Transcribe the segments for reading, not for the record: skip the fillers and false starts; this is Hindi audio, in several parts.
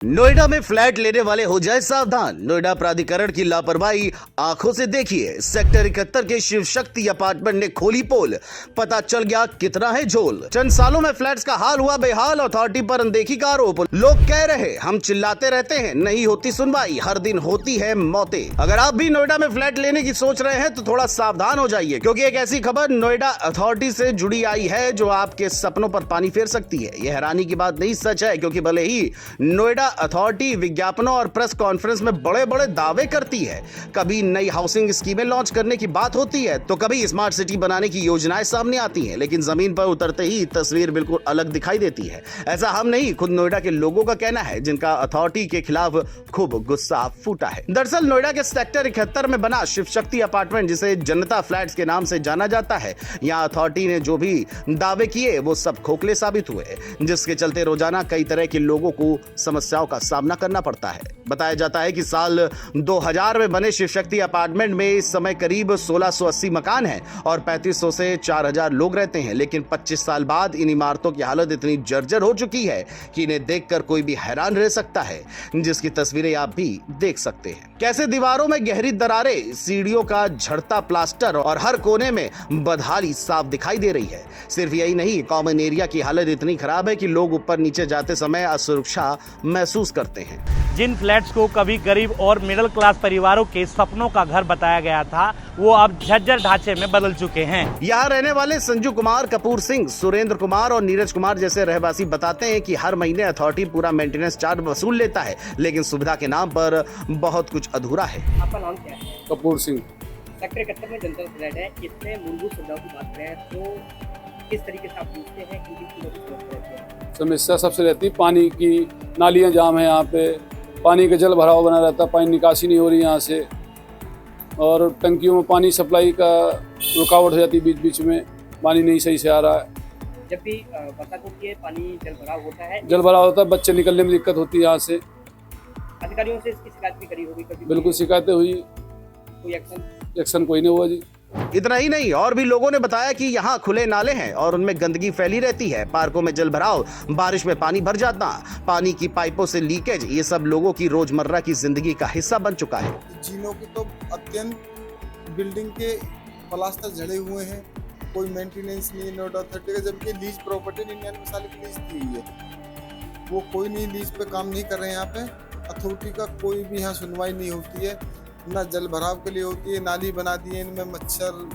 नोएडा में फ्लैट लेने वाले हो जाए सावधान। नोएडा प्राधिकरण की लापरवाही आंखों से देखिए। सेक्टर 71 के शिव शक्ति अपार्टमेंट ने खोली पोल, पता चल गया कितना है झोल। चंद सालों में फ्लैट्स का हाल हुआ बेहाल। अथॉरिटी पर अनदेखी का आरोप। लोग कह रहे हम चिल्लाते रहते हैं, नहीं होती सुनवाई, हर दिन होती है मौतें। अगर आप भी नोएडा में फ्लैट लेने की सोच रहे हैं तो थोड़ा सावधान हो जाइए, क्योंकि एक ऐसी खबर नोएडा अथॉरिटी से जुड़ी आई है जो आपके सपनों पर पानी फेर सकती है। यह हैरानी की बात नहीं, सच है, क्योंकि भले ही नोएडा अथॉरिटी विज्ञापनों और प्रेस कॉन्फ्रेंस में बड़े बड़े दावे करती है, कभी नई हाउसिंग स्कीमें लॉन्च करने की बात होती है तो कभी स्मार्ट सिटी बनाने की योजनाएं सामने आती हैं, लेकिन जमीन पर उतरते ही तस्वीर बिल्कुल अलग दिखाई देती है। ऐसा हम नहीं, खुद नोएडा के लोगों का कहना है, जिनका अथॉरिटी के खिलाफ खूब गुस्सा फूटा है। दरअसल नोएडा के सेक्टर 71 में बना शिव शक्ति अपार्टमेंट, जिसे जनता फ्लैट्स के नाम से जाना जाता है, यहाँ अथॉरिटी ने जो भी दावे किए वो सब खोखले साबित हुए, जिसके चलते रोजाना कई तरह के लोगों को समस्याओं का सामना करना पड़ता है। बताया जाता है कि साल 2000 में बने शिव शक्ति अपार्टमेंट में इस समय करीब 1680 मकान हैं और 3500 से 4000 लोग रहते हैं, लेकिन 25 साल बाद इन इमारतों की हालत इतनी जर्जर हो चुकी है कि इन्हें देखकर कोई भी हैरान रह सकता है, जिसकी तस्वीरें आप भी देख सकते हैं। कैसे दीवारों में गहरी दरारें, सीढ़ियों का झड़ता प्लास्टर और हर कोने में बदहाली साफ दिखाई दे रही है। सिर्फ यही नहीं, कॉमन एरिया की हालत इतनी खराब है कि लोग ऊपर नीचे जाते समय असुरक्षा महसूस करते हैं। जिन फ्लैट्स को कभी गरीब और मिडिल क्लास परिवारों के सपनों का घर बताया गया था, वो अब झज्जर ढांचे में बदल चुके हैं। यहाँ रहने वाले संजू कुमार, कपूर सिंह, सुरेंद्र कुमार और नीरज कुमार जैसे रहवासी बताते हैं कि हर महीने अथॉरिटी पूरा मेंटेनेंस चार्ज वसूल लेता है, लेकिन सुविधा के नाम पर बहुत कुछ अधूरा है। आपका नाम क्या है? कपूर सिंह। सेक्टर 71 में जनता फ्लैट है, इसमें मूलभूत सुविधाओं की बात करें तो किस तरीके से आप पूछते हैं कि समस्या सबसे रहती है पानी की, नालियाँ जाम है यहाँ पे, पानी का जल भराव बना रहता है, पानी निकासी नहीं हो रही यहाँ से, और टंकियों में पानी सप्लाई का रुकावट हो जाती है, बीच बीच में पानी नहीं सही से आ रहा है। जब भी बरसात होती है पानी जल भराव होता है, बच्चे निकलने में दिक्कत होती है यहाँ से। अधिकारियों से इसकी शिकायत भी करी होगी कभी? बिल्कुल शिकायतें हुई, कोई एक्शन कोई नहीं हुआ जी। इतना ही नहीं, और भी लोगों ने बताया कि यहाँ खुले नाले हैं और उनमें गंदगी फैली रहती है। पार्कों में जल भराव, बारिश में पानी भर जाना, पानी की पाइपों से लीकेज, ये सब लोगों की रोजमर्रा की जिंदगी का हिस्सा बन चुका है। जीनों की तो अत्यंत बिल्डिंग के प्लास्टर झड़े हुए हैं, कोई मेंटेनेंस नहीं है नोएडा अथॉरिटी का, जबकि लीज प्रॉपर्टी 99 साल की लीज दी हुई है, वो कोई नहीं लीज पे काम नहीं कर रहे हैं। यहाँ पे अथॉरिटी का कोई भी यहाँ सुनवाई नहीं होती है, ना जल भराव के लिए होती है, नाली बना दी है, इनमें मच्छर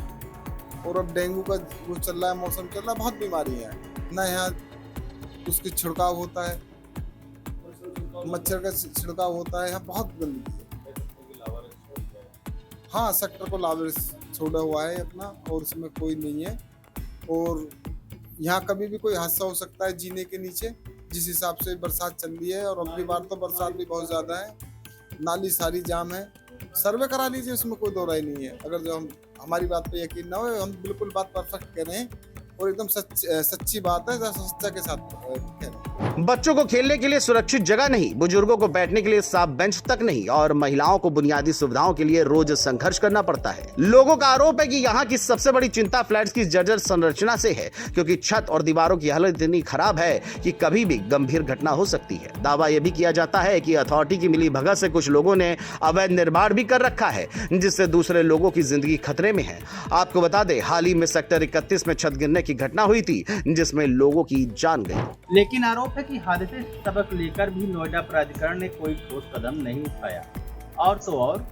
और अब डेंगू का वो चल रहा है, मौसम चल रहा है, बहुत बीमारियाँ हैं, ना यहाँ उसकी छिड़काव होता है, मच्छर का छिड़काव होता है, यहाँ बहुत गंदगी है। हाँ, सेक्टर को लाभ छोड़ा हुआ है अपना और उसमें कोई नहीं है, और यहाँ कभी भी कोई हादसा हो सकता है जीने के नीचे, जिस हिसाब से बरसात चल रही है, और अगली बार तो बरसात भी बहुत ज़्यादा है, नाली सारी जाम है। सर्वे करा लीजिए, उसमें कोई दो राय नहीं है। अगर जो हमारी बात पे यकीन ना हो, हम बिल्कुल बात परफेक्ट कह रहे हैं और एकदम सच्ची बात है, सच्चा के साथ कह रहे हैं। बच्चों को खेलने के लिए सुरक्षित जगह नहीं, बुजुर्गों को बैठने के लिए साफ बेंच तक नहीं, और महिलाओं को बुनियादी सुविधाओं के लिए रोज संघर्ष करना पड़ता है। लोगों का आरोप है कि यहाँ की सबसे बड़ी चिंता फ्लैट्स की जर्जर संरचना से है, क्योंकि छत और दीवारों की हालत इतनी खराब है कि कभी भी गंभीर घटना हो सकती है। दावा यह भी किया जाता है कि अथॉरिटी की मिली भगत से कुछ लोगों ने अवैध निर्माण भी कर रखा है, जिससे दूसरे लोगों की जिंदगी खतरे में है। आपको बता दें, हाल ही में सेक्टर 31 में छत गिरने की घटना हुई थी, जिसमें लोगों की जान गई। लेकिन आरोप है कि हादसे से सबक लेकर भी नोएडा प्राधिकरण ने कोई ठोस कदम नहीं उठाया, और तो और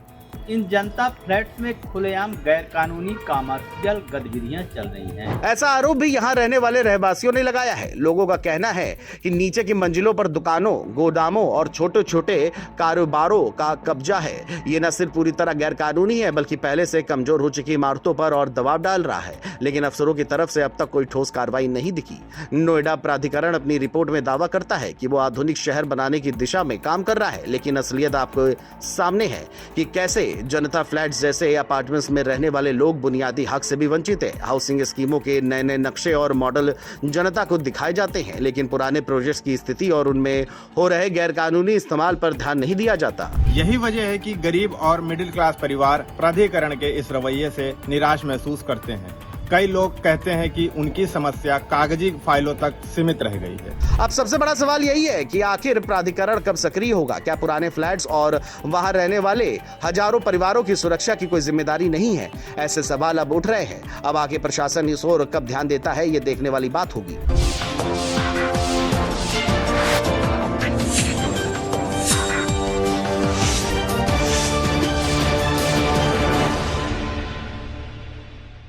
इन जनता फ्लैट्स में खुलेआम गैर कानूनी कमर्शियल गतिविधियां चल रही हैं। ऐसा आरोप भी यहाँ रहने वाले रहवासियों ने लगाया है। लोगों का कहना है कि नीचे की मंजिलों पर दुकानों, गोदामों और छोटे छोटे कारोबारों का कब्जा है। ये न सिर्फ पूरी तरह गैर कानूनी है, बल्कि पहले से कमजोर हो चुकी इमारतों पर और दबाव डाल रहा है, लेकिन अफसरों की तरफ से अब तक कोई ठोस कार्रवाई नहीं दिखी। नोएडा प्राधिकरण अपनी रिपोर्ट में दावा करता है कि वो आधुनिक शहर बनाने की दिशा में काम कर रहा है, लेकिन असलियत आपको सामने है कि कैसे जनता फ्लैट्स जैसे अपार्टमेंट्स में रहने वाले लोग बुनियादी हक से भी वंचित है। हाउसिंग स्कीमों के नए नए नक्शे और मॉडल जनता को दिखाए जाते हैं, लेकिन पुराने प्रोजेक्ट्स की स्थिति और उनमें हो रहे गैरकानूनी इस्तेमाल पर ध्यान नहीं दिया जाता। यही वजह है कि गरीब और मिडिल क्लास परिवार प्राधिकरण के इस रवैये से निराश महसूस करते हैं। कई लोग कहते हैं कि उनकी समस्या कागजी फाइलों तक सीमित रह गई है। अब सबसे बड़ा सवाल यही है कि आखिर प्राधिकरण कब सक्रिय होगा? क्या पुराने फ्लैट्स और वहां रहने वाले हजारों परिवारों की सुरक्षा की कोई जिम्मेदारी नहीं है? ऐसे सवाल अब उठ रहे हैं। अब आगे प्रशासन इस ओर कब ध्यान देता है, ये देखने वाली बात होगी।